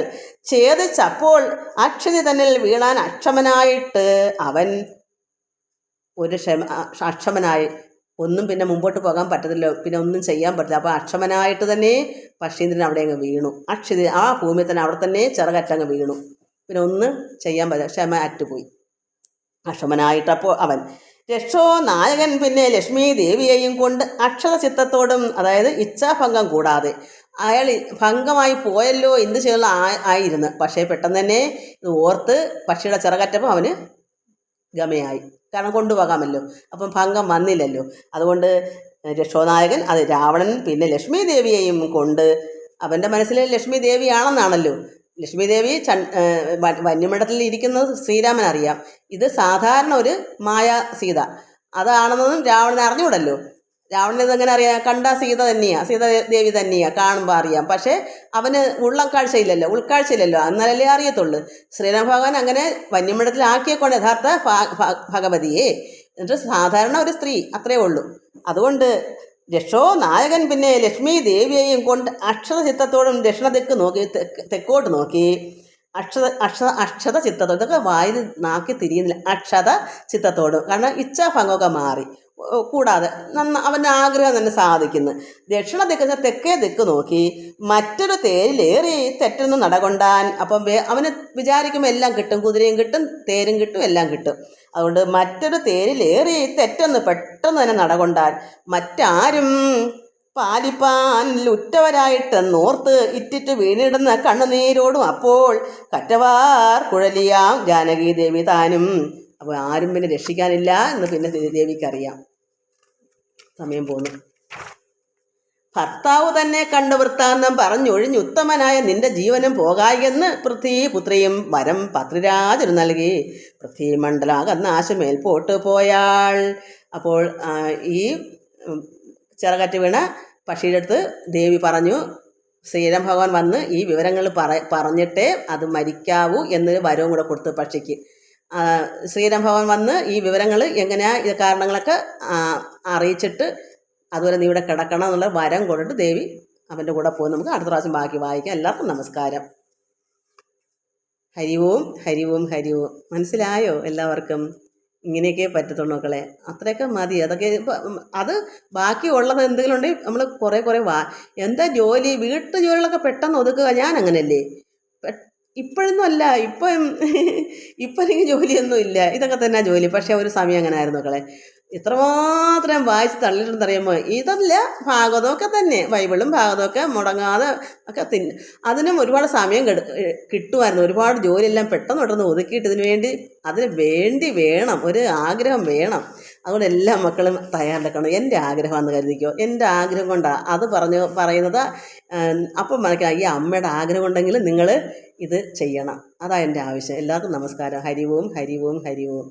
ഛേദിച്ചപ്പോൾ അക്ഷതി തന്നിൽ വീണാൻ അക്ഷമനായിട്ട് അവൻ അക്ഷമനായി ഒന്നും പിന്നെ മുമ്പോട്ട് പോകാൻ പറ്റത്തില്ല, പിന്നെ ഒന്നും ചെയ്യാൻ പറ്റില്ല. അപ്പോൾ അക്ഷമനായിട്ട് തന്നെ പക്ഷീന്ദ്രൻ അവിടെ അങ്ങ് വീണു. അക്ഷതി ആ ഭൂമിയിൽ തന്നെ അവിടെ തന്നെ ചിറകറ്റങ്ങ് വീണു. പിന്നെ ഒന്നും ചെയ്യാൻ പറ്റില്ല, ക്ഷമ അറ്റുപോയി അക്ഷമനായിട്ടപ്പോൾ അവൻ. രക്ഷോ നായകൻ പിന്നെ ലക്ഷ്മി ദേവിയെയും കൊണ്ട് അക്ഷര ചിത്തത്തോടും, അതായത് ഇച്ഛാഭംഗം കൂടാതെ, അയാൾ ഭംഗമായി പോയല്ലോ എന്ത് ചെയ്യാനുള്ള ആയിരുന്നു. പക്ഷേ പെട്ടെന്ന് തന്നെ ഇത് ഓർത്ത് പക്ഷിയുടെ ചിറകറ്റപ്പോൾ അവന് ഗമയായി, കാരണം കൊണ്ടുപോകാമല്ലോ. അപ്പം ഭംഗം വന്നില്ലല്ലോ. അതുകൊണ്ട് രക്ഷോനായകൻ, അത് രാവണൻ പിന്നെ ലക്ഷ്മി ദേവിയെയും കൊണ്ട്, അവൻ്റെ മനസ്സിൽ ലക്ഷ്മി ദേവിയാണെന്നാണല്ലോ. ലക്ഷ്മി ദേവി വന്യമണ്ഡലത്തിൽ ഇരിക്കുന്നത് ശ്രീരാമൻ അറിയാം. ഇത് സാധാരണ ഒരു മായ സീത അതാണെന്നൊന്നും രാവണൻ അറിഞ്ഞൂടല്ലോ. രാവണൻ ഇതെങ്ങനെ അറിയാം, കണ്ട സീത ദേവി തന്നെയാണ്, കാണുമ്പോൾ അറിയാം. പക്ഷേ അവന് ഉൾക്കാഴ്ചയില്ലല്ലോ, എന്നാലല്ലേ അറിയത്തുള്ളൂ. ശ്രീരാമ ഭഗവാൻ അങ്ങനെ വന്യമണ്ഡലത്തിലാക്കിയേക്കൊണ്ട് യഥാർത്ഥ ഭഗവതിയെ, എന്നിട്ട് സാധാരണ ഒരു സ്ത്രീ അത്രയേ ഉള്ളൂ. അതുകൊണ്ട് രക്ഷോ നായകൻ പിന്നെ ലക്ഷ്മി ദേവിയെയും കൊണ്ട് അക്ഷരചിത്തത്തോടും തെക്കോട്ട് നോക്കി അക്ഷത ചിത്തത്തോടും, ഇതൊക്കെ വായിൽ നാക്കി തിരിയുന്നില്ല, അക്ഷത ചിത്തത്തോടും, കാരണം ഇച്ഛാഭംഗമൊക്കെ മാറി. കൂടാതെ അവൻ്റെ ആഗ്രഹം തന്നെ സാധിക്കുന്നു. ദക്ഷിണ ദിക്കുന്ന തെക്കേ ദിക്ക് നോക്കി മറ്റൊരു തേരിലേറി തെറ്റൊന്ന് നടകൊണ്ടാൻ. അപ്പം അവന് വിചാരിക്കുമ്പോൾ എല്ലാം കിട്ടും, കുതിരയും കിട്ടും, തേരും കിട്ടും, എല്ലാം കിട്ടും. അതുകൊണ്ട് മറ്റൊരു തേരിലേറി തെറ്റൊന്ന് പെട്ടെന്ന് തന്നെ നടകൊണ്ടാൻ. മറ്റാരും പാലിപ്പാൻ ഉറ്റവരായിട്ടെന്നോർത്ത് ഇറ്റിറ്റ് വീണിടുന്ന കണ്ണുനീരോടും അപ്പോൾ കറ്റവാർ കുഴലിയാം ജാനകി ദേവി താനും. അപ്പോൾ ആരും പിന്നെ രക്ഷിക്കാനില്ല എന്ന് പിന്നെ ദേവിക്കറിയാം. സമയം പോന്നു. ഭർത്താവ് തന്നെ കണ്ട വൃത്താന്തം പറഞ്ഞൊഴിഞ്ഞുത്തമനായ നിന്റെ ജീവനും പോകായെന്ന് പൃഥ്വിപുത്രിയും വരം പത്രിരാജന് നൽകി. പൃഥ്വിമണ്ഡലാകന്ന ആശുമേൽപോട്ട് പോയാൾ. അപ്പോൾ ഈ ചിറകറ്റ് വീണ പക്ഷിയുടെ അടുത്ത് ദേവി പറഞ്ഞു, ശ്രീരാം ഭഗവാൻ വന്ന് ഈ വിവരങ്ങൾ പറഞ്ഞിട്ടേ അത് മരിക്കാവൂ എന്നൊരു വരവും കൂടെ കൊടുത്തു പക്ഷിക്ക്. ശ്രീരാം ഭഗവാൻ വന്ന് ഈ വിവരങ്ങൾ എങ്ങനെയാ ഇത് കാരണങ്ങളൊക്കെ അറിയിച്ചിട്ട് അതുപോലെ നീ ഇവിടെ കിടക്കണം എന്നുള്ള വരം കൊണ്ടിട്ട് ദേവി അവൻ്റെ കൂടെ പോയി. നമുക്ക് അടുത്ത പ്രാവശ്യം ബാക്കി വായിക്കാം. എല്ലാവർക്കും നമസ്കാരം. ഹരി ഓം ഹരി ഓം ഹരി ഓം. മനസ്സിലായോ എല്ലാവർക്കും? ഇങ്ങനെയൊക്കെ പറ്റത്തുള്ളൂ മക്കളെ. അത്രയൊക്കെ മതി. അതൊക്കെ അത് ബാക്കിയുള്ളത് എന്തെങ്കിലും ഉണ്ടെങ്കിൽ നമ്മൾ കുറേ കുറേ എന്താ ജോലി, വീട്ടു ജോലികളൊക്കെ പെട്ടെന്ന് ഒതുക്കുക. ഞാൻ അങ്ങനെയല്ലേ. ഇപ്പോഴൊന്നും അല്ല, ഇപ്പം ഇപ്പം എനിക്ക് ജോലിയൊന്നും ഇല്ല. ഇതൊക്കെ തന്നെ ജോലി. പക്ഷേ ഒരു സമയം അങ്ങനെ ആയിരുന്നു മക്കളെ. ഇത്രമാത്രം വായിച്ച് തള്ളിയിട്ടുണ്ടെന്നറിയാമോ. ഇതല്ല, ഭാഗവതമൊക്കെ തന്നെ, ബൈബിളും ഭാഗവതമൊക്കെ മുടങ്ങാതെ ഒക്കെ അതിനും ഒരുപാട് സമയം കിട്ടുമായിരുന്നു. ഒരുപാട് ജോലിയെല്ലാം പെട്ടെന്ന് ഒതുക്കിയിട്ട് ഇതിനു വേണ്ടി അതിന് വേണ്ടി വേണം, ഒരു ആഗ്രഹം വേണം. അതുകൊണ്ട് എല്ലാ മക്കളും തയ്യാറെടുക്കണം. എൻ്റെ ആഗ്രഹമാണെന്ന് കരുതിക്കോ. എൻ്റെ ആഗ്രഹം കൊണ്ടാണ് അത് പറയുന്നത്. അപ്പം മനസ്സിലായി, ഈ അമ്മയുടെ ആഗ്രഹം ഉണ്ടെങ്കിൽ നിങ്ങൾ ഇത് ചെയ്യണം. അതാണ് എൻ്റെ ആവശ്യം. എല്ലാവർക്കും നമസ്കാരം. ഹരി ഓം, ഹരി ഓം, ഹരി ഓം.